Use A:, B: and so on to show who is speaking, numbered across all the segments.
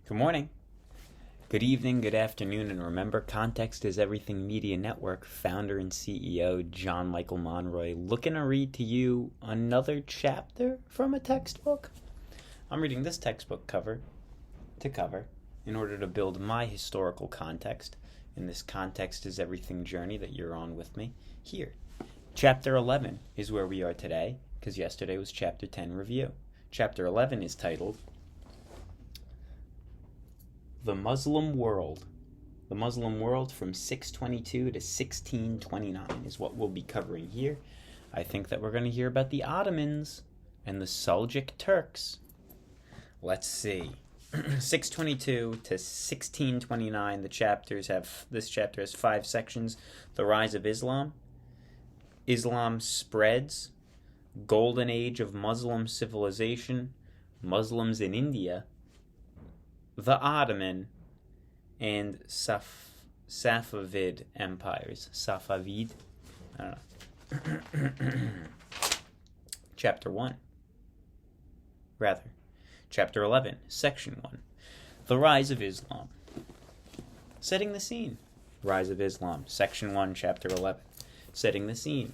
A: Good morning, good evening, good afternoon, and remember, Context is Everything Media Network founder and CEO John Michael Monroy looking to read to you another chapter from a textbook. I'm reading this textbook cover to cover in order to build my historical context in this Context is Everything journey that you're on with me here. Chapter 11 is where we are today, because yesterday was Chapter 10 review. Chapter 11 is titled The Muslim World. The Muslim World from 622 to 1629 is what we'll be covering here. I think that we're going to hear about the Ottomans and the Seljuk Turks. Let's see. 622 to 1629, this chapter has 5 sections. The rise of Islam, Islam spreads, golden age of Muslim civilization, Muslims in India, the Ottoman, and Safavid empires. Safavid? I don't know. Chapter 1. Chapter 11, Section 1. The Rise of Islam. Setting the scene. Rise of Islam. Section 1, Chapter 11. Setting the scene.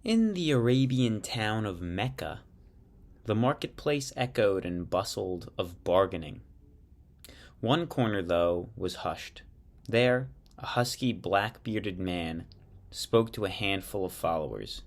A: In the Arabian town of Mecca, the marketplace echoed and bustled of bargaining. One corner, though, was hushed. There, a husky, black-bearded man spoke to a handful of followers.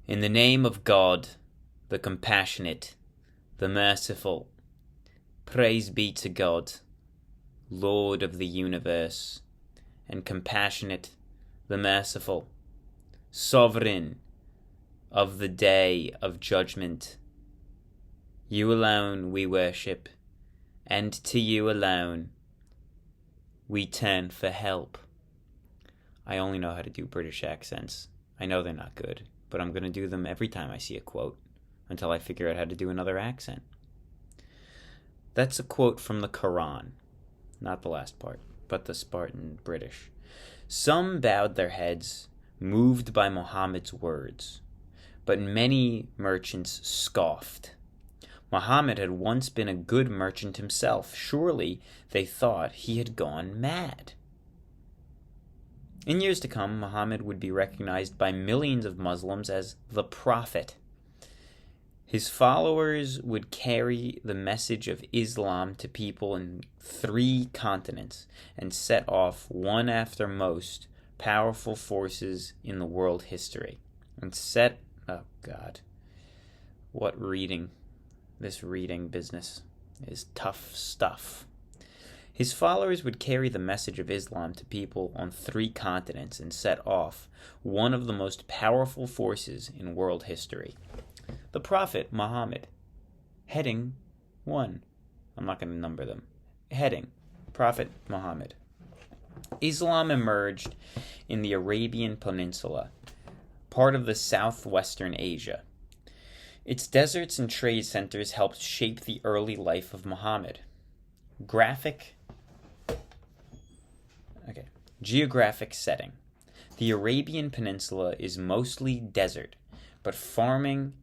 A: In the name of God, the compassionate, the merciful, praise be to God, Lord of the universe, and compassionate, the merciful, sovereign of the day of judgment. You alone we worship, and to you alone we turn for help. I only know how to do British accents. I know they're not good, but I'm going to do them every time I see a quote until I figure out how to do another accent. That's a quote from the Quran. Not the last part, but the Spartan British. Some bowed their heads, moved by Muhammad's words, but many merchants scoffed. Muhammad had once been a good merchant himself. Surely they thought he had gone mad. In years to come, Muhammad would be recognized by millions of Muslims as the Prophet. His followers would carry the message of Islam to people in 3 continents and set off one after most powerful forces in the world history. Oh God, what reading. This reading business is tough stuff. His followers would carry the message of Islam to people on 3 continents and set off one of the most powerful forces in world history. The Prophet Muhammad. Heading 1. I'm not going to number them. Heading, Prophet Muhammad. Islam emerged in the Arabian Peninsula, part of the southwestern Asia. Its deserts and trade centers helped shape the early life of Muhammad. Geographic setting. The Arabian Peninsula is mostly desert, but farming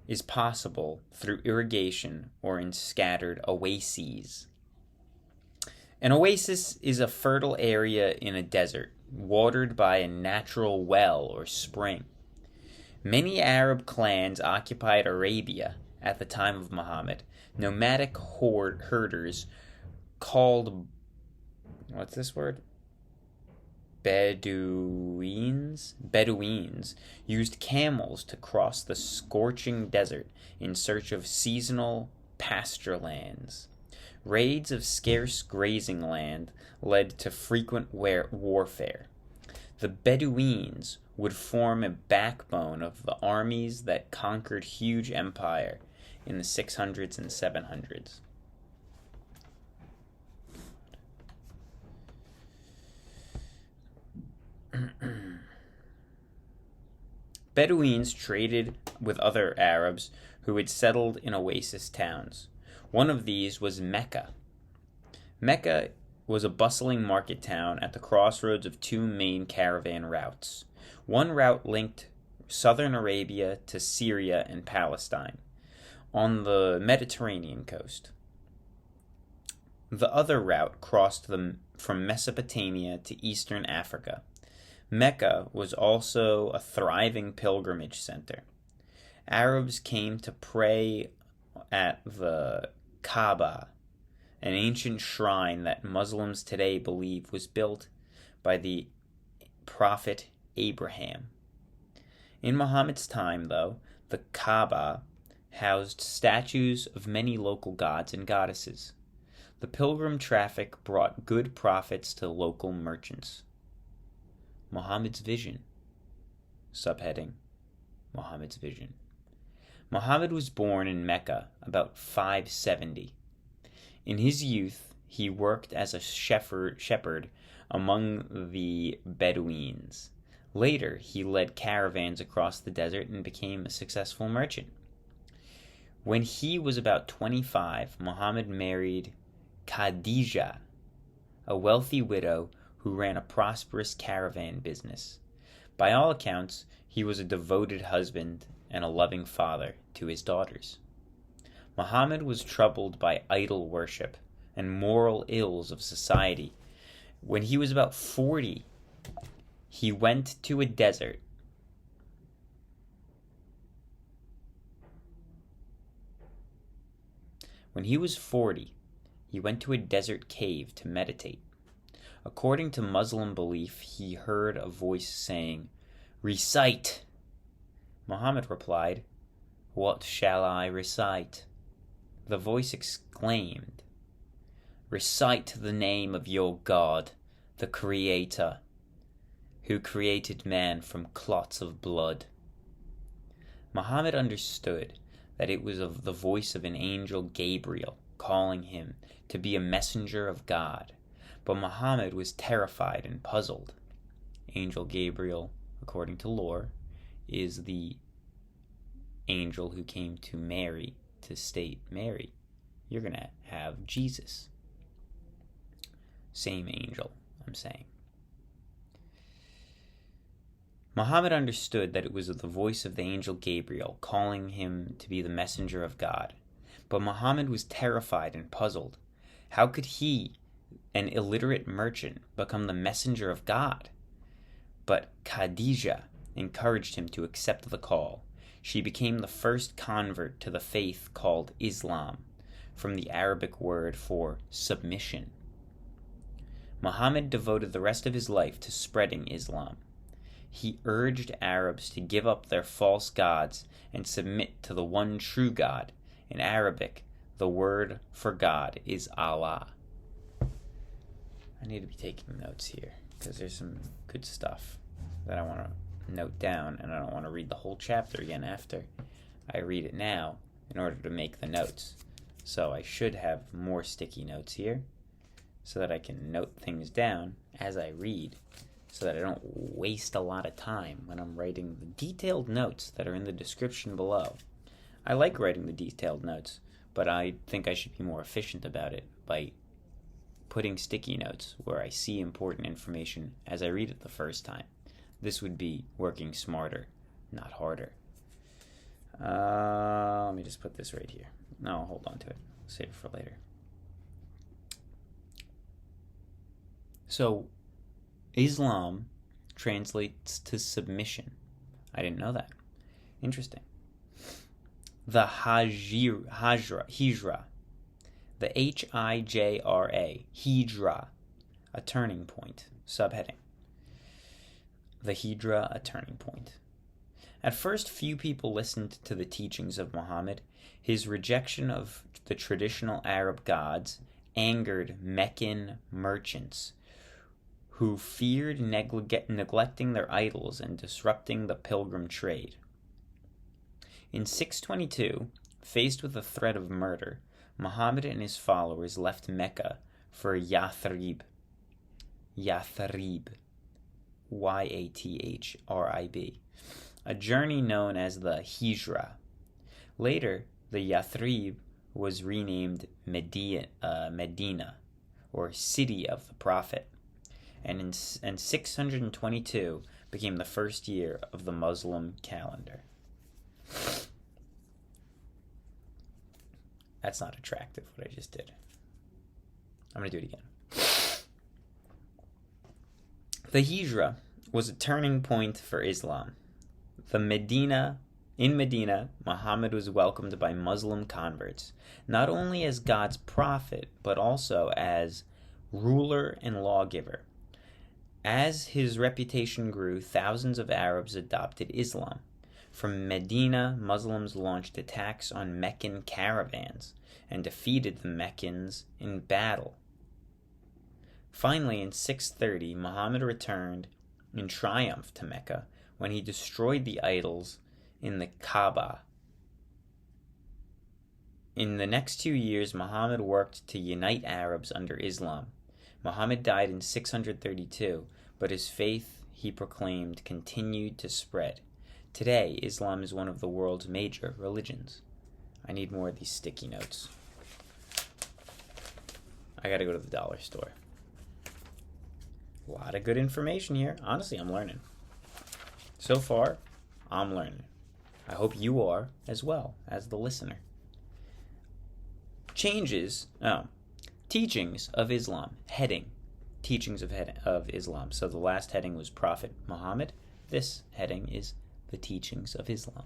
A: is possible through irrigation or in scattered oases. An oasis is a fertile area in a desert, watered by a natural well or spring. Many Arab clans occupied Arabia at the time of Muhammad. Nomadic herders called, what's this word? Bedouins used camels to cross the scorching desert in search of seasonal pasture lands. Raids of scarce grazing land led to frequent warfare. The Bedouins would form a backbone of the armies that conquered huge empire in the 600s and 700s. Bedouins traded with other Arabs who had settled in oasis towns. One of these was Mecca. Mecca was a bustling market town at the crossroads of 2 main caravan routes. One route linked southern Arabia to Syria and Palestine, on the Mediterranean coast. The other route crossed from Mesopotamia to eastern Africa. Mecca was also a thriving pilgrimage center. Arabs came to pray at the Kaaba, an ancient shrine that Muslims today believe was built by the prophet Abraham. In Muhammad's time, though, the Kaaba housed statues of many local gods and goddesses. The pilgrim traffic brought good profits to local merchants. Muhammad's vision. Subheading: Muhammad's vision. Muhammad was born in Mecca about 570. In his youth, he worked as a shepherd among the Bedouins. Later, he led caravans across the desert and became a successful merchant. When he was about 25, Muhammad married Khadija, a wealthy widow who ran a prosperous caravan business. By all accounts, he was a devoted husband and a loving father to his daughters. Muhammad was troubled by idol worship and moral ills of society. When he was about 40, he went to a desert. When he was 40, he went to a desert cave to meditate. According to Muslim belief, he heard a voice saying, "Recite." Muhammad replied, "What shall I recite?" The voice exclaimed, "Recite the name of your God, the Creator, who created man from clots of blood." Muhammad understood that it was of the voice of an angel Gabriel calling him to be a messenger of God, but Muhammad was terrified and puzzled. Angel Gabriel, according to lore, is the angel who came to Mary to state, "Mary, you're going to have Jesus." Same angel, I'm saying. Muhammad understood that it was the voice of the angel Gabriel calling him to be the messenger of God. But Muhammad was terrified and puzzled. How could he, an illiterate merchant, become the messenger of God? But Khadija encouraged him to accept the call. She became the first convert to the faith called Islam, from the Arabic word for submission. Muhammad devoted the rest of his life to spreading Islam. He urged Arabs to give up their false gods and submit to the one true God. In Arabic, the word for God is Allah. I need to be taking notes here because there's some good stuff that I want to note down, and I don't want to read the whole chapter again after I read it now in order to make the notes. So I should have more sticky notes here so that I can note things down as I read, so that I don't waste a lot of time when I'm writing the detailed notes that are in the description below. I like writing the detailed notes, but I think I should be more efficient about it by putting sticky notes where I see important information as I read it the first time. This would be working smarter, not harder. Let me just put this right here. No, I'll hold on to it. Save it for later. So, Islam translates to submission. I didn't know that. Interesting. The Hijra. The Hijra. Hijra. A turning point. Subheading. The Hijra, a turning point. At first, few people listened to the teachings of Muhammad. His rejection of the traditional Arab gods angered Meccan merchants who feared neglecting their idols and disrupting the pilgrim trade. In 622, faced with the threat of murder, Muhammad and his followers left Mecca for Yathrib. Yathrib. Yathrib. A journey known as the Hijra. Later, the Yathrib was renamed Medina, or City of the Prophet. And in 622, became the first year of the Muslim calendar. That's not attractive, what I just did. I'm going to do it again. The Hijra was a turning point for Islam. In Medina, Muhammad was welcomed by Muslim converts, not only as God's prophet, but also as ruler and lawgiver. As his reputation grew, thousands of Arabs adopted Islam. From Medina, Muslims launched attacks on Meccan caravans and defeated the Meccans in battle. Finally, in 630, Muhammad returned in triumph to Mecca when he destroyed the idols in the Kaaba. In the next 2 years, Muhammad worked to unite Arabs under Islam. Muhammad died in 632, but his faith, he proclaimed, continued to spread. Today, Islam is one of the world's major religions. I need more of these sticky notes. I gotta go to the dollar store. A lot of good information here. Honestly, I'm learning. So far, I'm learning. I hope you are as well as the listener. Teachings of Islam. Heading. Teachings of Islam. So the last heading was Prophet Muhammad. This heading is the teachings of Islam.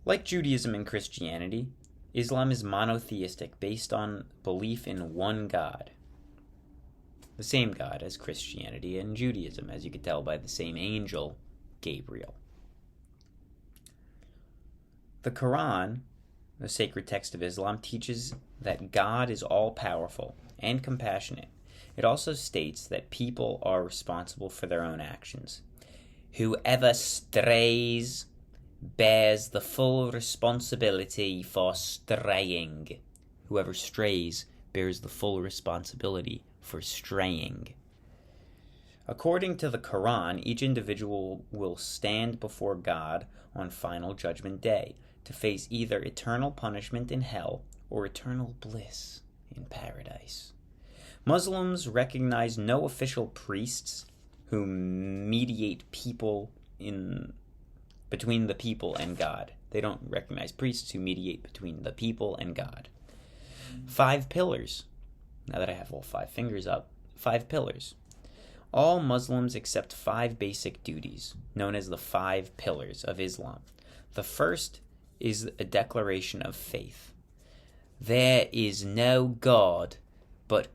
A: Like Judaism and Christianity, Islam is monotheistic, based on belief in one God. The same God as Christianity and Judaism, as you could tell by the same angel, Gabriel. The Quran, the sacred text of Islam, teaches that God is all-powerful and compassionate. It also states that people are responsible for their own actions. Whoever strays bears the full responsibility for straying. Whoever strays bears the full responsibility for straying. According to the Quran, each individual will stand before God on Final Judgment Day to face either eternal punishment in hell or eternal bliss in paradise. Muslims recognize no official priests who mediate between the people and God. They don't recognize priests who mediate between the people and God. 5 pillars. Now that I have all 5 fingers up, 5 pillars. All Muslims accept 5 basic duties, known as the 5 pillars of Islam. The first is a declaration of faith. There is no God but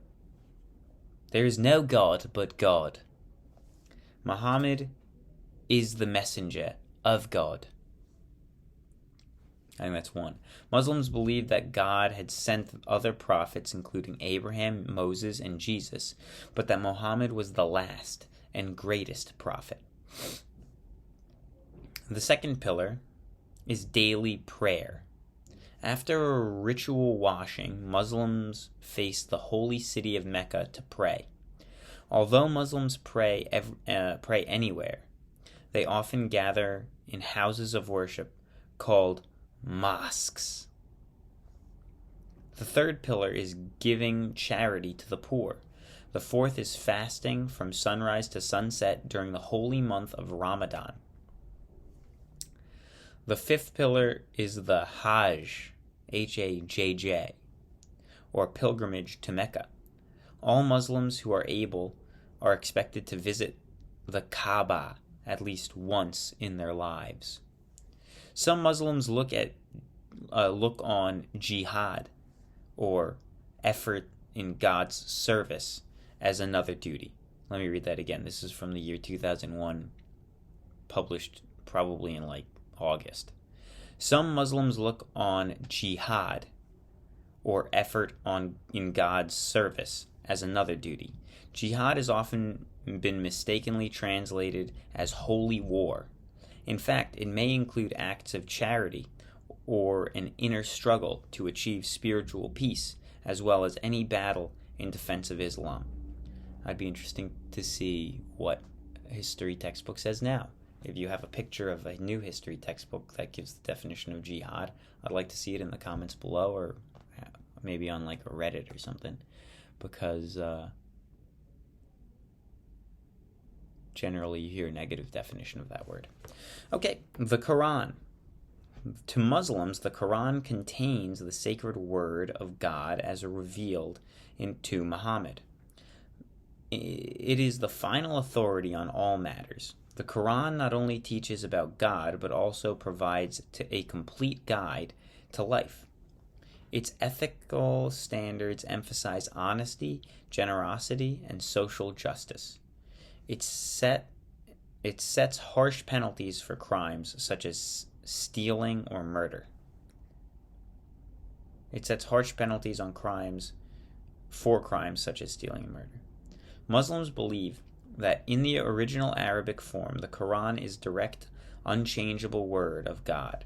A: God. Muhammad is the messenger of God. I think that's 1. Muslims believe that God had sent other prophets, including Abraham, Moses, and Jesus, but that Muhammad was the last and greatest prophet. The second pillar is daily prayer. After a ritual washing, Muslims face the holy city of Mecca to pray. Although Muslims pray anywhere, they often gather in houses of worship called mosques. The third pillar is giving charity to the poor. The fourth is fasting from sunrise to sunset during the holy month of Ramadan. The fifth pillar is the Hajj, Hajj, or pilgrimage to Mecca. All Muslims who are able are expected to visit the Kaaba at least once in their lives. Some Muslims look on jihad, or effort in God's service, as another duty. Let me read that again. This is from the year 2001, published probably in August. Some Muslims look on jihad, or effort in God's service, as another duty. Jihad has often been mistakenly translated as holy war. In fact, it may include acts of charity or an inner struggle to achieve spiritual peace, as well as any battle in defense of Islam. I'd be interested to see what a history textbook says now. If you have a picture of a new history textbook that gives the definition of jihad, I'd like to see it in the comments below, or maybe on a Reddit or something, because generally you hear a negative definition of that word. Okay, the Quran. To Muslims, the Quran contains the sacred word of God as revealed to Muhammad. It is the final authority on all matters. The Quran not only teaches about God, but also provides a complete guide to life. Its ethical standards emphasize honesty, generosity, and social justice. It sets harsh penalties for crimes such as stealing or murder. It sets harsh penalties on crimes for crimes such as stealing and murder. Muslims believe that in the original Arabic form, the Quran is direct, unchangeable word of God.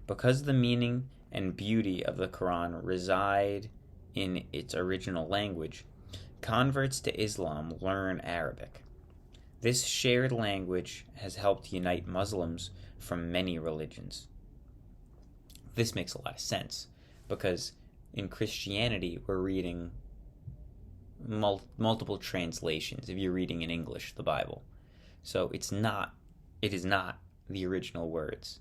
A: Because the meaning and beauty of the Quran reside in its original language, converts to Islam learn Arabic. This shared language has helped unite Muslims from many religions. This makes a lot of sense, because in Christianity, we're reading multiple translations if you're reading in English the Bible. So it is not the original words,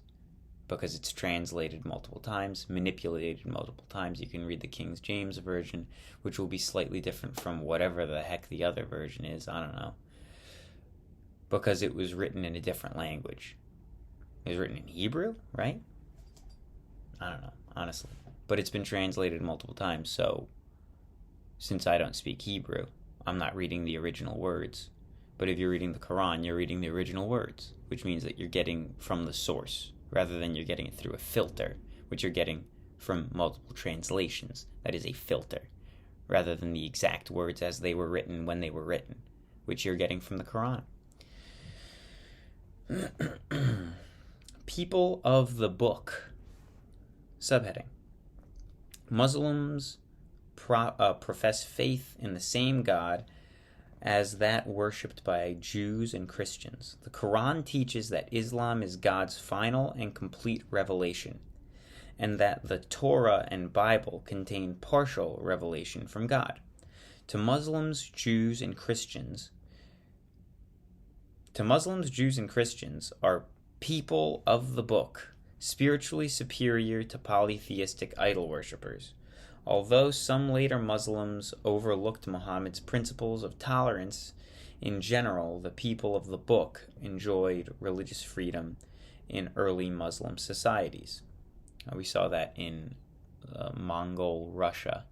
A: because it's translated multiple times, manipulated multiple times. You can read the King James Version, which will be slightly different from whatever the heck the other version is. I don't know. Because it was written in a different language. It was written in Hebrew, right? I don't know, honestly. But it's been translated multiple times, so since I don't speak Hebrew, I'm not reading the original words. But if you're reading the Quran, you're reading the original words, which means that you're getting from the source, rather than you're getting it through a filter, which you're getting from multiple translations. That is a filter, rather than the exact words as they were written when they were written, which you're getting from the Quran. People of the Book. Subheading. Muslims profess faith in the same God as that worshipped by Jews and Christians. The Quran teaches that Islam is God's final and complete revelation, and that the Torah and Bible contain partial revelation from God. To Muslims, Jews, and Christians are people of the book, spiritually superior to polytheistic idol worshippers. Although some later Muslims overlooked Muhammad's principles of tolerance, in general, the people of the book enjoyed religious freedom in early Muslim societies. We saw that in Mongol Russia,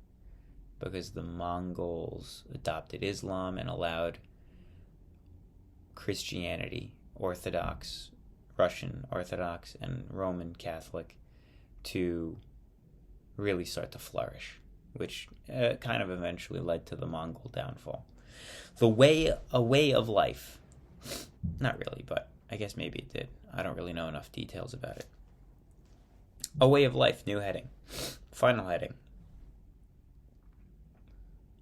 A: because the Mongols adopted Islam and allowed Christianity, Russian Orthodox, and Roman Catholic to really start to flourish, which kind of eventually led to the Mongol downfall. A way of life. Not really, but I guess maybe it did. I don't really know enough details about it. A way of life, new heading. Final heading.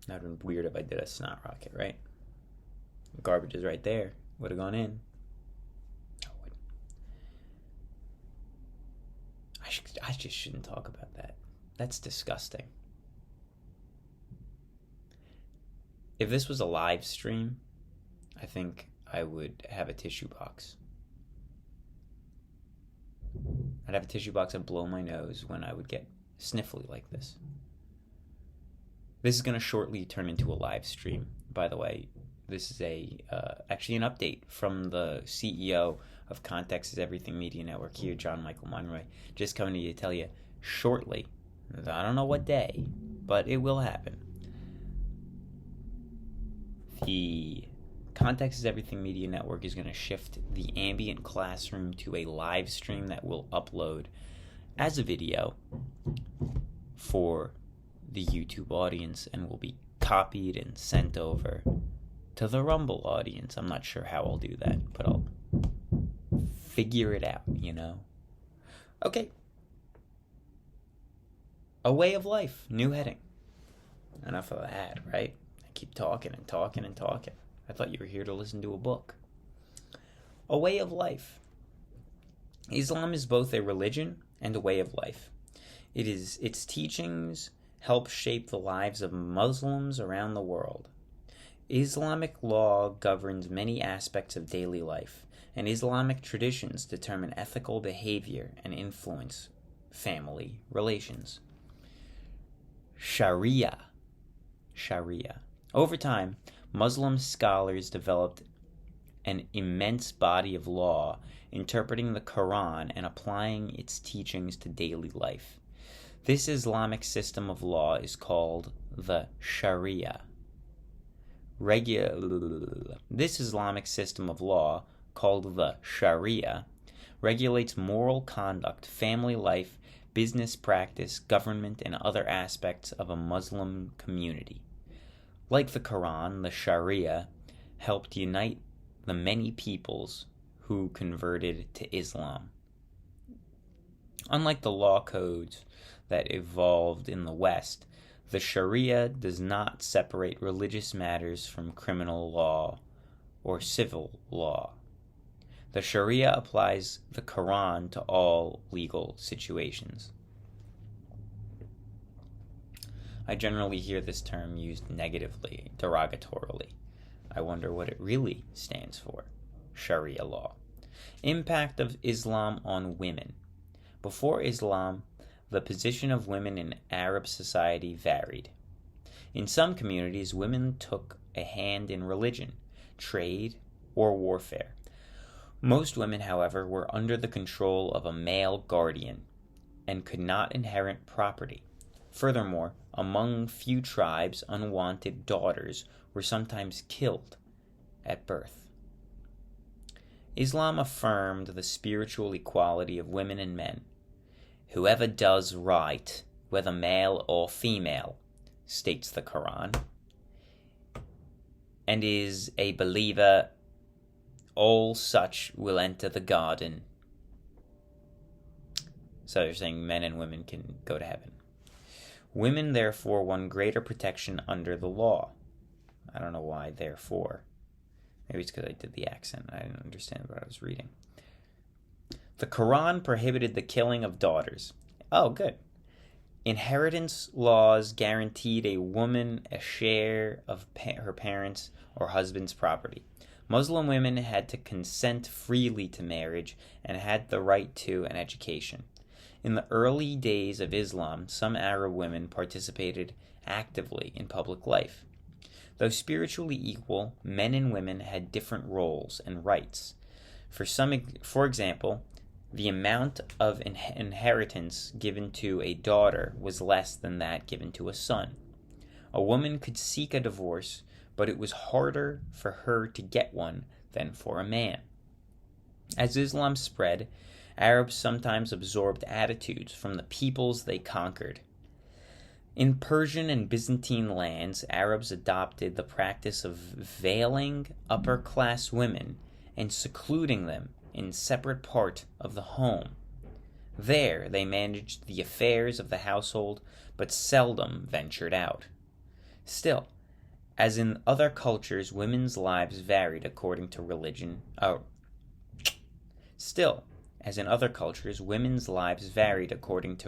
A: That would have been weird if I did a snot rocket, right? Garbage is right there. Would have gone in. No, it wouldn't. I just shouldn't talk about that. That's disgusting. If this was a live stream, I think I would have a tissue box. I'd have a tissue box and blow my nose when I would get sniffly like this. This is going to shortly turn into a live stream, by the way. This is actually an update from the CEO of Context is Everything Media Network here, John Michael Monroy. Just coming to you to tell you shortly, I don't know what day, but it will happen. The Context is Everything Media Network is going to shift the Ambient classroom to a live stream that will upload as a video for the YouTube audience and will be copied and sent over to the Rumble audience. I'm not sure how I'll do that, but I'll figure it out, Okay. A way of life, new heading. Enough of that, right? I keep talking and talking and talking. I thought you were here to listen to a book. A way of life. Islam is both a religion and a way of life. Its teachings help shape the lives of Muslims around the world. Islamic law governs many aspects of daily life, and Islamic traditions determine ethical behavior and influence family relations. Sharia. Over time, Muslim scholars developed an immense body of law, interpreting the Quran and applying its teachings to daily life. This Islamic system of law is called the Sharia. This Islamic system of law, called the Sharia, regulates moral conduct, family life, business practice, government, and other aspects of a Muslim community. Like the Quran, the Sharia helped unite the many peoples who converted to Islam. Unlike the law codes that evolved in the West, the Sharia does not separate religious matters from criminal law or civil law. The Sharia applies the Quran to all legal situations. I generally hear this term used negatively, derogatorily. I wonder what it really stands for. Sharia law. Impact of Islam on women. Before Islam, the position of women in Arab society varied. In some communities, women took a hand in religion, trade, or warfare. Most women, however, were under the control of a male guardian and could not inherit property. Furthermore, among few tribes, unwanted daughters were sometimes killed at birth. Islam affirmed the spiritual equality of women and men. Whoever does right, whether male or female, states the Quran, and is a believer, all such will enter the garden. So they're saying men and women can go to heaven. Women, therefore, won greater protection under the law. I don't know why, therefore. Maybe it's because I did the accent. I didn't understand what I was reading. The Quran prohibited the killing of daughters. Oh, good. Inheritance laws guaranteed a woman a share of her parents' or husband's property. Muslim women had to consent freely to marriage and had the right to an education. In the early days of Islam, some Arab women participated actively in public life. Though spiritually equal, men and women had different roles and rights. For example, the amount of inheritance given to a daughter was less than that given to a son. A woman could seek a divorce, but it was harder for her to get one than for a man. As Islam spread, Arabs sometimes absorbed attitudes from the peoples they conquered. In Persian and Byzantine lands, Arabs adopted the practice of veiling upper-class women and secluding them in separate part of the home. There they managed the affairs of the household, but seldom ventured out. Still, as in other cultures, women's lives varied according to religion.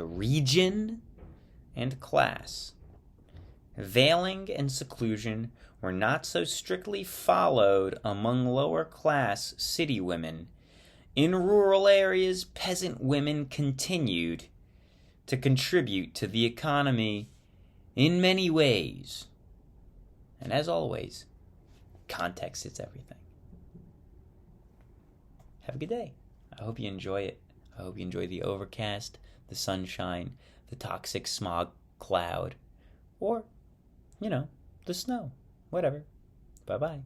A: Region and class. Veiling and seclusion were not so strictly followed among lower-class city women. In rural areas, peasant women continued to contribute to the economy in many ways. And as always, context is everything. Have a good day. I hope you enjoy it. I hope you enjoy the overcast, the sunshine, the toxic smog cloud, or, the snow. Whatever. Bye-bye.